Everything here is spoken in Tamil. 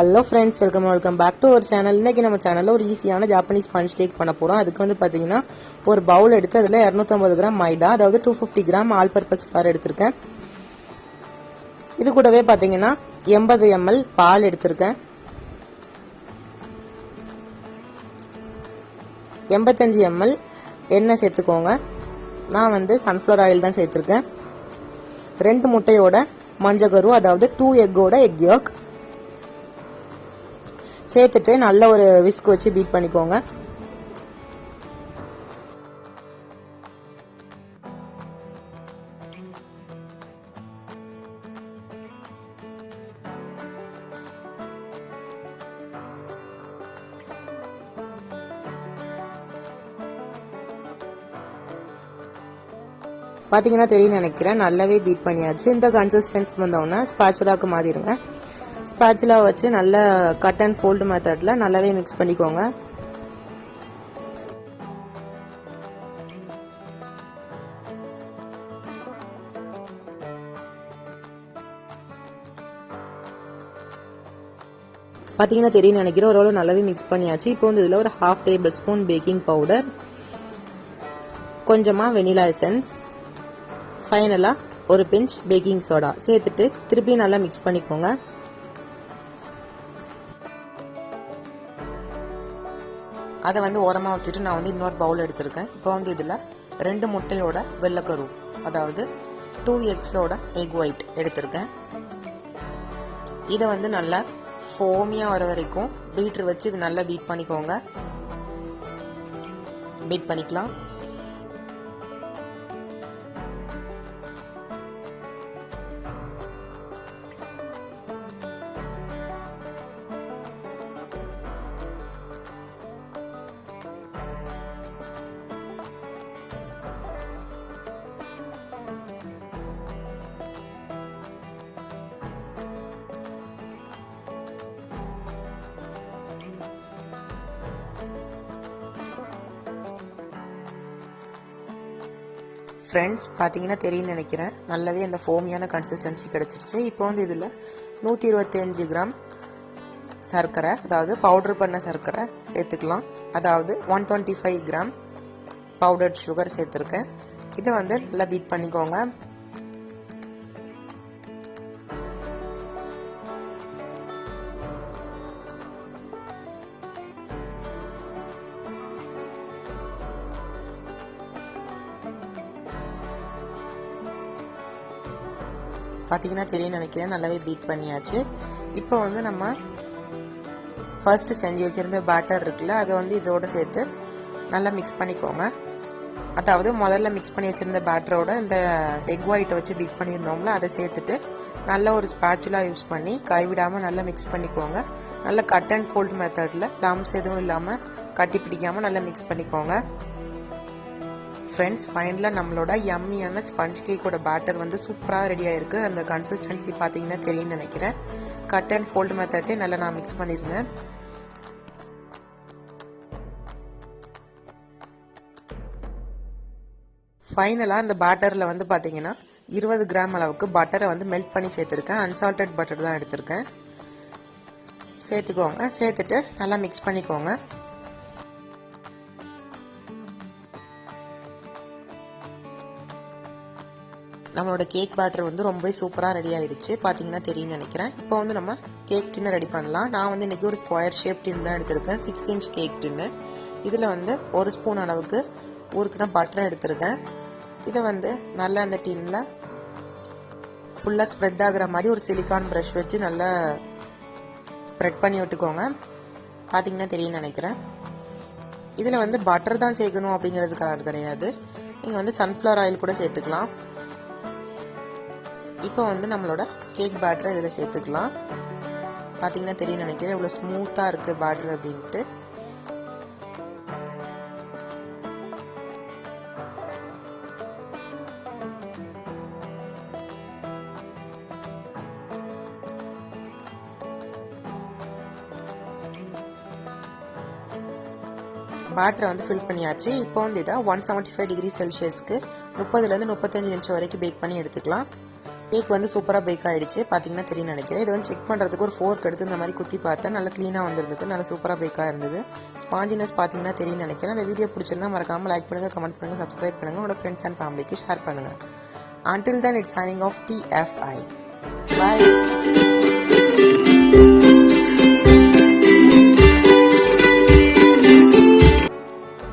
Hello friends, welcome back to our channel. இன்றைக்கி நம்ம சேனலில் ஒரு ஈஸியான ஜாப்பனீஸ் ஸ்பாஞ்ச் கேக் பண்ண போகிறோம். அதுக்கு வந்து பார்த்தீங்கன்னா ஒரு பவுல் எடுத்து அதில் 250 கிராம் மைதா, அதாவது 250 கிராம் ஆல் பர்பஸ் ஃப்ளார் எடுத்திருக்கேன். இது கூடவே பார்த்தீங்கன்னா 80 ml பால் எடுத்திருக்கேன். 85 ml எண்ணெய் சேர்த்துக்கோங்க. நான் வந்து சன்ஃப்ளவர் ஆயில் தான் சேர்த்துருக்கேன். 2 முட்டையோட மஞ்சக்கரு, அதாவது 2 எக்கோட எக் யோக் சேர்த்துட்டு நல்ல ஒரு விஸ்க் வச்சு பீட் பண்ணிக்கோங்க. பார்த்தீங்கன்னா தெரியும் நினைக்கிறேன், நல்லாவே பீட் பண்ணியாச்சு. இந்த கன்சிஸ்டன்சி வந்தோன்னா ஸ்பாச்சுலாக்கு மாறிடுங்க. ஸ்பாச்சுலா வச்சு நல்லா கட் அண்ட் ஃபோல்டு மெத்தடில் நல்லாவே மிக்ஸ் பண்ணிக்கோங்க. பார்த்தீங்கன்னா தெரியும் நினைக்கிறேன், ஓரளவு நல்லாவே மிக்ஸ் பண்ணியாச்சு. இப்போ வந்து இதில் ஒரு 1/2 டேபிள் ஸ்பூன் பேக்கிங் பவுடர், கொஞ்சமாக வெனிலா எசன்ஸ், ஃபைனலாக ஒரு பிஞ்ச் பேக்கிங் சோடா சேர்த்துட்டு திருப்பி நல்லா மிக்ஸ் பண்ணிக்கோங்க. அதை வந்து ஓரமாக வச்சுட்டு நான் வந்து இன்னொரு பவுல் எடுத்திருக்கேன். இப்போ வந்து இதில் 2 முட்டையோட வெள்ளைக்கரு, அதாவது 2 எக்ஸோட எக் ஒயிட் எடுத்திருக்கேன். இதை வந்து நல்லா ஃபோமியாக வர வரைக்கும் பீட்ரு வச்சு நல்லா பீட் பண்ணிக்கோங்க. பீட் பண்ணிக்கலாம். ஃப்ரெண்ட்ஸ், பார்த்தீங்கன்னா தெரியும் நினைக்கிறேன், நல்லாவே அந்த ஃபோமியான கன்சிஸ்டன்சி கிடச்சிருச்சு. இப்போ வந்து இதில் 125 கிராம் சர்க்கரை, அதாவது பவுடர் பண்ண சர்க்கரை சேர்த்துக்கலாம். அதாவது 125 கிராம் பவுடர்ட் சுகர் சேர்த்துருக்கேன். இதை வந்து நல்லா பீட் பண்ணிக்கோங்க. பார்த்தீங்கன்னா தெரியும் நினைக்கிறேன், நல்லாவே பீட் பண்ணியாச்சு. இப்போ வந்து நம்ம ஃபர்ஸ்ட்டு செஞ்சு வச்சுருந்த பேட்டர் இருக்குல்ல, அதை வந்து இதோடு சேர்த்து நல்லா மிக்ஸ் பண்ணிக்கோங்க. அதாவது முதல்ல மிக்ஸ் பண்ணி வச்சுருந்த பேட்டரோட இந்த எக் ஒயிட்டை வச்சு பீட் பண்ணியிருந்தோம்ல, அதை சேர்த்துட்டு நல்ல ஒரு ஸ்பாச்சுலா யூஸ் பண்ணி கைவிடாமல் நல்லா மிக்ஸ் பண்ணிக்கோங்க. நல்லா கட் அண்ட் ஃபோல்டு மெத்தடில் லம்ஸ் எதுவும் இல்லாமல் கட்டி பிடிக்காமல் நல்லா மிக்ஸ் பண்ணிக்கோங்க. ஃப்ரெண்ட்ஸ், ஃபைனலாக நம்மளோட யம்மியான ஸ்பஞ்ச் கேக்கோட பேட்டர் வந்து சூப்பராக ரெடி ஆகிருக்கு. அந்த கன்சிஸ்டன்சி பார்த்தீங்கன்னா தெரியும்னு நினைக்கிறேன். கட் அண்ட் ஃபோல்டு மெத்தடே நல்லா நான் மிக்ஸ் பண்ணியிருந்தேன். ஃபைனலாக இந்த பேட்டரில் வந்து பார்த்தீங்கன்னா 20 கிராம் அளவுக்கு பட்டரை வந்து மெல்ட் பண்ணி சேர்த்துருக்கேன். அன்சால்டட் பட்டர் தான் எடுத்திருக்கேன். சேர்த்துக்கோங்க. சேர்த்துட்டு நல்லா மிக்ஸ் பண்ணிக்கோங்க. நம்மளோட கேக் பேட்டர் வந்து ரொம்ப சூப்பராக ரெடி ஆகிடுச்சு. பார்த்தீங்கன்னா தெரியும்னு நினைக்கிறேன். இப்போ வந்து நம்ம கேக் டின்னை ரெடி பண்ணலாம். நான் வந்து இன்றைக்கி ஒரு ஸ்கொயர் ஷேப் டின் தான் எடுத்திருக்கேன். 6 இன்ச் கேக் டின்னு. இதில் வந்து 1 ஸ்பூன் அளவுக்கு ஊருக்குனா பட்டர் எடுத்திருக்கேன். இதை வந்து நல்லா அந்த டின்னில் ஃபுல்லாக ஸ்ப்ரெட் ஆகிற மாதிரி ஒரு சிலிக்கான் ப்ரஷ் வச்சு நல்லா ஸ்ப்ரெட் பண்ணி விட்டுக்கோங்க. பார்த்தீங்கன்னா தெரியும்னு நினைக்கிறேன். இதில் வந்து பட்டர் தான் சேர்க்கணும் அப்படிங்கிறதுக்காக கிடையாது, நீங்கள் வந்து சன்ஃப்ளவர் ஆயில் கூட சேர்த்துக்கலாம். இப்போ வந்து நம்மளோட கேக் பேட்டரை இதில் சேர்த்துக்கலாம். பார்த்தீங்கன்னா தெரியும் நினைக்கிறேன், இவ்வளோ ஸ்மூத்தாக இருக்குது பேட்டர் அப்படின்ட்டு. பேட்டரை வந்து ஃபில் பண்ணியாச்சு. இப்போ வந்து இதை 175 டிகிரி செல்சியஸ்க்கு 30லேருந்து 35 நிமிஷம் வரைக்கும் பேக் பண்ணி எடுத்துக்கலாம். கேக் வந்து சூப்பராக பேக் ஆகிடுச்சு. பார்த்தீங்கன்னா தெரியும் நினைக்கிறேன். இது வந்து செக் பண்ணுறதுக்கு ஒரு ஃபோர்க் எடுத்து இந்த மாதிரி குத்தி பார்த்தேன். நல்லா க்ளீனாக வந்துருந்தது. நல்லா சூப்பராக பேக்காக இருந்தது. ஸ்பாஞ்சினஸ் பார்த்தீங்கன்னா தெரியும் நினைக்கிறேன். இந்த வீடியோ பிடிச்சிருந்தா மறக்காமல் லைக் பண்ணுங்கள், கமெண்ட் பண்ணுங்கள், சப்ஸ்கிரைப் பண்ணுங்கள், உங்களோட ஃப்ரெண்ட்ஸ் அண்ட் ஃபேமிலிக்கு ஷேர் பண்ணுங்கள். Until then, it's signing off TFI. Bye.